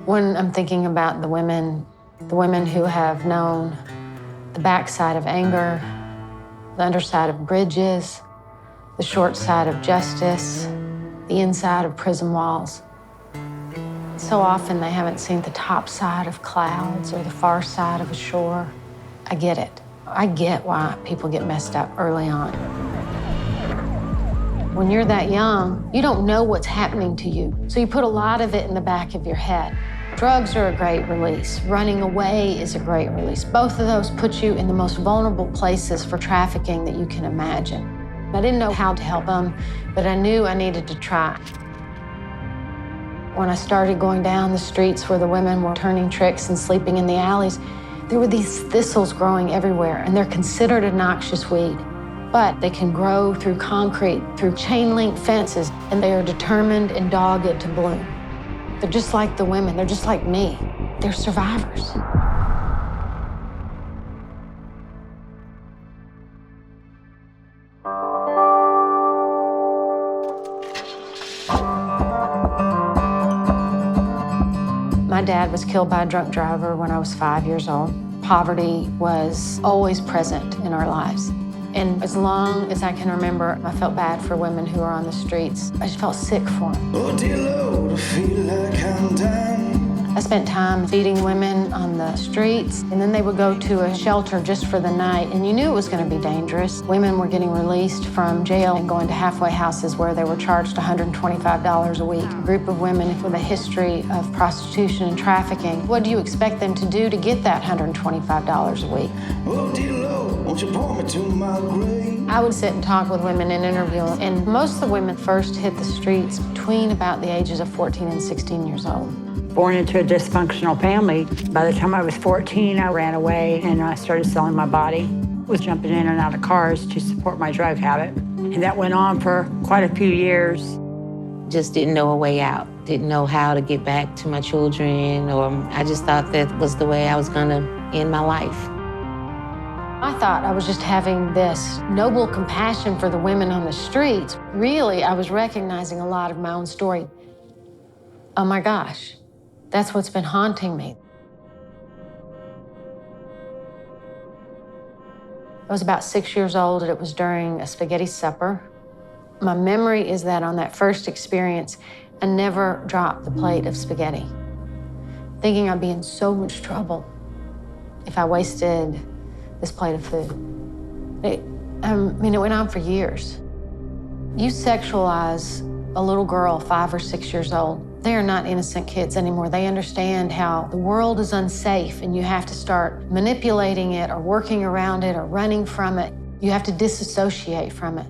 When I'm thinking about the women who have known the backside of anger, the underside of bridges, the short side of justice, the inside of prison walls. So often they haven't seen the top side of clouds or the far side of a shore. I get it. I get why people get messed up early on. When you're that young, you don't know what's happening to you, so you put a lot of it in the back of your head. Drugs are a great release. Running away is a great release. Both of those put you in the most vulnerable places for trafficking that you can imagine. I didn't know how to help them, but I knew I needed to try. When I started going down the streets where the women were turning tricks and sleeping in the alleys, there were these thistles growing everywhere, and they're considered a noxious weed. But they can grow through concrete, through chain-link fences, and they are determined and dogged to bloom. They're just like the women. They're just like me. They're survivors. My dad was killed by a drunk driver when I was 5 years old. Poverty was always present in our lives. And as long as I can remember, I felt bad for women who are on the streets. I just felt sick for them. Oh, dear Lord, I feel like I'm dying. I spent time feeding women on the streets, and then they would go to a shelter just for the night, and you knew it was going to be dangerous. Women were getting released from jail and going to halfway houses where they were charged $125 a week. A group of women with a history of prostitution and trafficking. What do you expect them to do to get that $125 a week? Oh, dear Lord, won't you point me to my grave? I would sit and talk with women and interview them, and most of the women first hit the streets between about the ages of 14 and 16 years old. Born into a dysfunctional family. By the time I was 14, I ran away and I started selling my body. Was jumping in and out of cars to support my drug habit. And that went on for quite a few years. Just didn't know a way out. Didn't know how to get back to my children, or I just thought that was the way I was gonna end my life. I thought I was just having this noble compassion for the women on the streets. Really, I was recognizing a lot of my own story. Oh my gosh. That's what's been haunting me. I was about 6 years old, and it was during a spaghetti supper. My memory is that on that first experience, I never dropped the plate of spaghetti, thinking I'd be in so much trouble if I wasted this plate of food. It went on for years. You sexualize a little girl, 5 or 6 years old. They are not innocent kids anymore. They understand how the world is unsafe and you have to start manipulating it or working around it or running from it. You have to disassociate from it.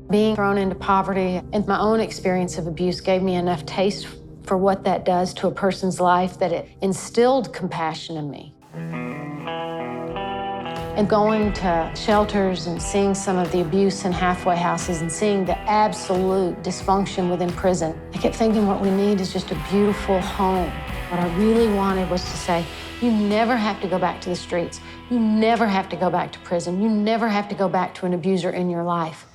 Being thrown into poverty and my own experience of abuse gave me enough taste for what that does to a person's life that it instilled compassion in me. And going to shelters and seeing some of the abuse in halfway houses and seeing the absolute dysfunction within prison, I kept thinking what we need is just a beautiful home. What I really wanted was to say, you never have to go back to the streets. You never have to go back to prison. You never have to go back to an abuser in your life.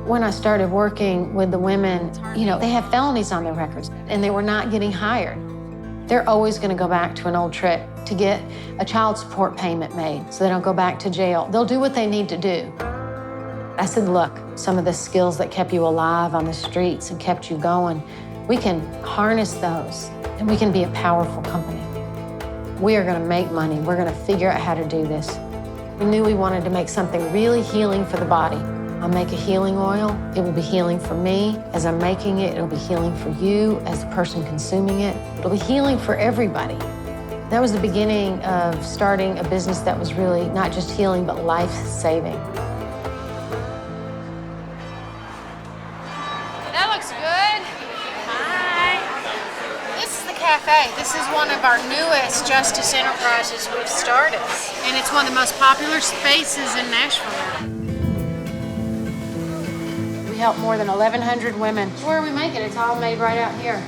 When I started working with the women, they have felonies on their records and they were not getting hired. They're always going to go back to an old trick to get a child support payment made so they don't go back to jail. They'll do what they need to do. I said, look, some of the skills that kept you alive on the streets and kept you going, we can harness those and we can be a powerful company. We are going to make money. We're going to figure out how to do this. We knew we wanted to make something really healing for the body. I'll make a healing oil. It will be healing for me. As I'm making it, it'll be healing for you as the person consuming it. It'll be healing for everybody. That was the beginning of starting a business that was really not just healing, but life-saving. That looks good. Hi. This is the cafe. This is one of our newest justice enterprises we've started. And it's one of the most popular spaces in Nashville. We help more than 1,100 women. Where are we making it? It's all made right out here.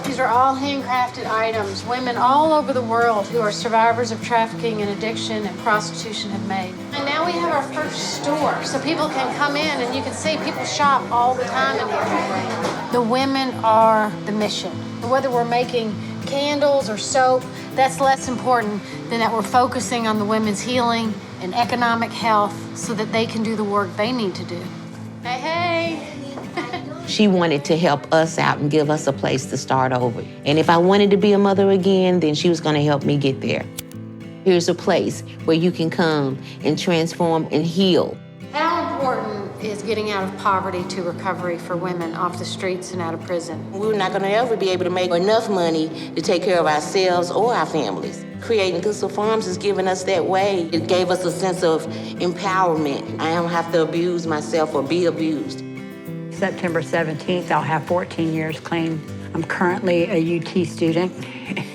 These are all handcrafted items women all over the world who are survivors of trafficking and addiction and prostitution have made. And now we have our first store, so people can come in and you can see people shop all the time in here. The women are the mission. Whether we're making candles or soap, that's less important than that we're focusing on the women's healing and economic health so that they can do the work they need to do. Hey, hey. She wanted to help us out and give us a place to start over. And if I wanted to be a mother again, then she was going to help me get there. Here's a place where you can come and transform and heal. How important is getting out of poverty to recovery for women off the streets and out of prison? We're not going to ever be able to make enough money to take care of ourselves or our families. Creating Thistle Farms has given us that way. It gave us a sense of empowerment. I don't have to abuse myself or be abused. September 17th, I'll have 14 years clean. I'm currently a UT student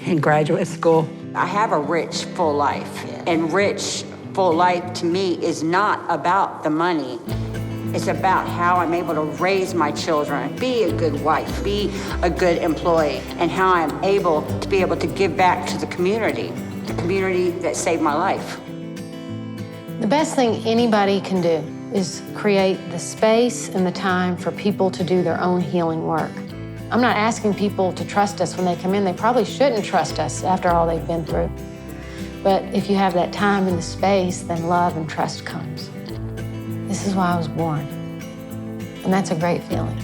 in graduate school. I have a rich, full life. And rich, full life to me is not about the money. It's about how I'm able to raise my children, be a good wife, be a good employee, and how I'm able to give back to the community that saved my life. The best thing anybody can do is create the space and the time for people to do their own healing work. I'm not asking people to trust us when they come in. They probably shouldn't trust us after all they've been through. But if you have that time and the space, then love and trust comes. This is why I was born. And that's a great feeling.